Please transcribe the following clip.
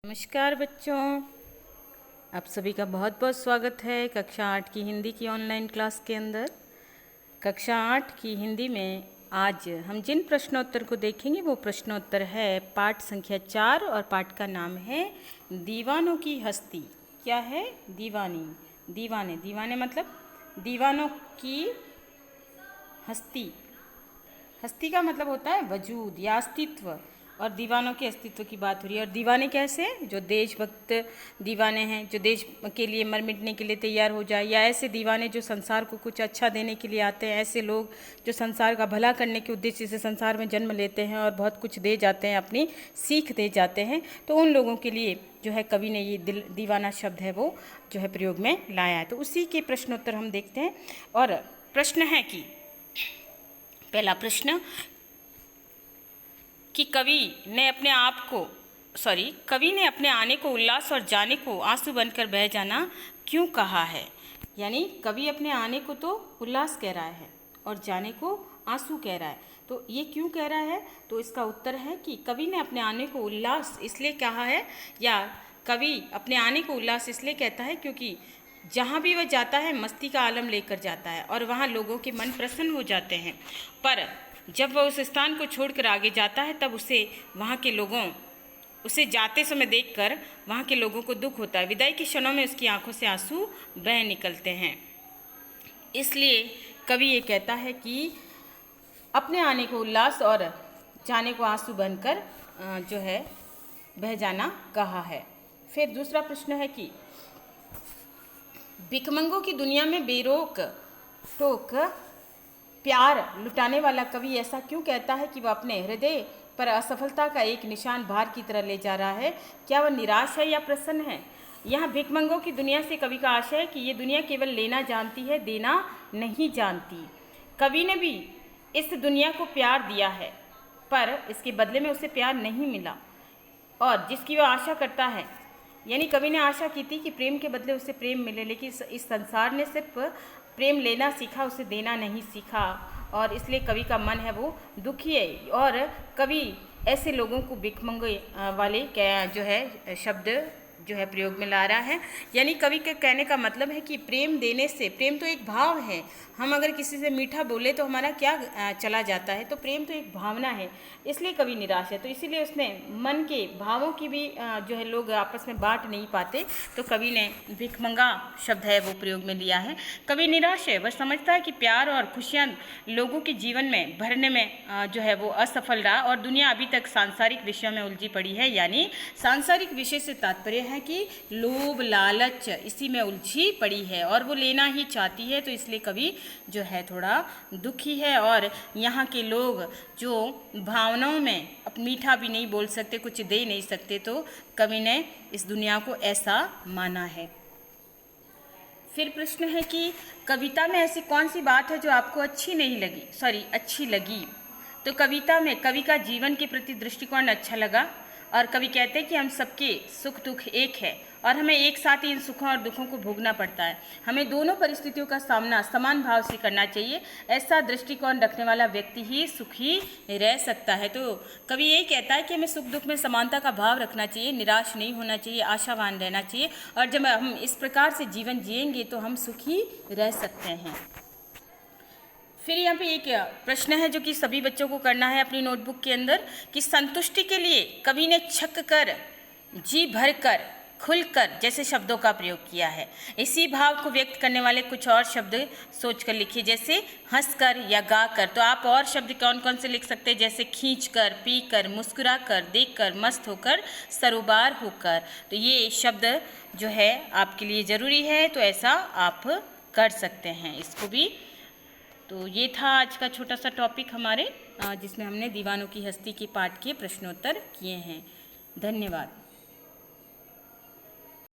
नमस्कार बच्चों, आप सभी का बहुत बहुत स्वागत है कक्षा 8 की हिंदी की ऑनलाइन क्लास के अंदर। कक्षा 8 की हिंदी में आज हम जिन प्रश्नोत्तर को देखेंगे वो प्रश्नोत्तर है पाठ संख्या 4 और पाठ का नाम है दीवानों की हस्ती। क्या है? दीवानी, दीवाने, दीवाने मतलब दीवानों की हस्ती। हस्ती का मतलब होता है वजूद या अस्तित्व, और दीवानों के अस्तित्व की बात हो रही है। और दीवाने कैसे? जो देशभक्त दीवाने हैं, जो देश के लिए मर मिटने के लिए तैयार हो जाए, या ऐसे दीवाने जो संसार को कुछ अच्छा देने के लिए आते हैं। ऐसे लोग जो संसार का भला करने के उद्देश्य से संसार में जन्म लेते हैं और बहुत कुछ दे जाते हैं, अपनी सीख दे जाते हैं। तो उन लोगों के लिए जो है कवि ने ये दीवाना शब्द है वो जो है प्रयोग में लाया है। तो उसी के प्रश्नोत्तर हम देखते हैं। और प्रश्न है कि पहला प्रश्न कि कवि ने अपने आने को उल्लास और जाने को आंसू बनकर बह जाना क्यों कहा है। यानी कवि अपने आने को तो उल्लास कह रहा है और जाने को आंसू कह रहा है, तो ये क्यों कह रहा है? तो इसका उत्तर है कि कवि ने अपने आने को उल्लास इसलिए कहा है, या कवि अपने आने को उल्लास इसलिए कहता है क्योंकि जहाँ भी वह जाता है मस्ती का आलम लेकर जाता है और वहाँ लोगों के मन प्रसन्न हो जाते हैं। पर जब वह उस स्थान को छोड़कर आगे जाता है तब उसे जाते समय देखकर वहाँ के लोगों को दुख होता है। विदाई के क्षणों में उसकी आंखों से आंसू बह निकलते हैं। इसलिए कवि ये कहता है कि अपने आने को उल्लास और जाने को आंसू बनकर जो है बह जाना कहा है। फिर दूसरा प्रश्न है कि भिखमंगों की दुनिया में बेरोक टोक प्यार लुटाने वाला कवि ऐसा क्यों कहता है कि वह अपने हृदय पर असफलता का एक निशान भार की तरह ले जा रहा है? क्या वह निराश है या प्रसन्न है? यहाँ भिखमंगों की दुनिया से कवि का आशय है कि ये दुनिया केवल लेना जानती है, देना नहीं जानती। कवि ने भी इस दुनिया को प्यार दिया है, पर इसके बदले में उसे प्यार नहीं मिला और जिसकी वह आशा करता है। यानी कवि ने आशा की थी कि प्रेम के बदले उसे प्रेम मिले, लेकिन इस संसार ने सिर्फ प्रेम लेना सीखा, उसे देना नहीं सीखा, और इसलिए कवि का मन है वो दुखी है। और कवि ऐसे लोगों को भिखमंगे वाले जो है शब्द जो है प्रयोग में ला रहा है। यानी कवि के कहने का मतलब है कि प्रेम देने से, प्रेम तो एक भाव है। हम अगर किसी से मीठा बोले तो हमारा क्या चला जाता है, तो प्रेम तो एक भावना है। इसलिए कवि निराश है, तो इसीलिए उसने मन के भावों की भी जो है लोग आपस में बांट नहीं पाते, तो कवि ने भिखमंगा शब्द है वो प्रयोग में लिया है। कवि निराश है, वह समझता है कि प्यार और खुशियाँ लोगों के जीवन में भरने में जो है वो असफल रहा और दुनिया अभी तक सांसारिक विषयों में उलझी पड़ी है। यानी सांसारिक विषय से तात्पर्य है कि लोभ लालच इसी में उलझी पड़ी है और वो लेना ही चाहती है। तो इसलिए कवि जो है थोड़ा दुखी है। और यहाँ के लोग जो भावनाओं में अब मीठा भी नहीं बोल सकते, कुछ दे नहीं सकते, तो कवि ने इस दुनिया को ऐसा माना है। फिर प्रश्न है कि कविता में ऐसी कौन सी बात है जो आपको अच्छी लगी। तो कविता में कवि का जीवन के प्रति दृष्टिकोण अच्छा लगा, और कवि कहते हैं कि हम सबके सुख दुख एक है और हमें एक साथ ही इन सुखों और दुखों को भोगना पड़ता है। हमें दोनों परिस्थितियों का सामना समान भाव से करना चाहिए। ऐसा दृष्टिकोण रखने वाला व्यक्ति ही सुखी रह सकता है। तो कवि यही कहता है कि हमें सुख दुख में समानता का भाव रखना चाहिए, निराश नहीं होना चाहिए, आशावान रहना चाहिए, और जब हम इस प्रकार से जीवन जिएंगे तो हम सुखी रह सकते हैं। फिर यहाँ पे एक प्रश्न है जो कि सभी बच्चों को करना है अपनी नोटबुक के अंदर, कि संतुष्टि के लिए कवि ने छक कर, जी भर कर, खुलकर जैसे शब्दों का प्रयोग किया है। इसी भाव को व्यक्त करने वाले कुछ और शब्द सोचकर लिखिए, जैसे हंसकर या गाकर। तो आप और शब्द कौन कौन से लिख सकते हैं? जैसे खींचकर, पीकर, मुस्कुराकर, देखकर, मस्त होकर, सरोबार होकर। तो ये शब्द जो है आपके लिए ज़रूरी है, तो ऐसा आप कर सकते हैं इसको भी। तो ये था आज का छोटा सा टॉपिक हमारे, जिसमें हमने दीवानों की हस्ती के पाठ के प्रश्नोत्तर किए हैं। धन्यवाद।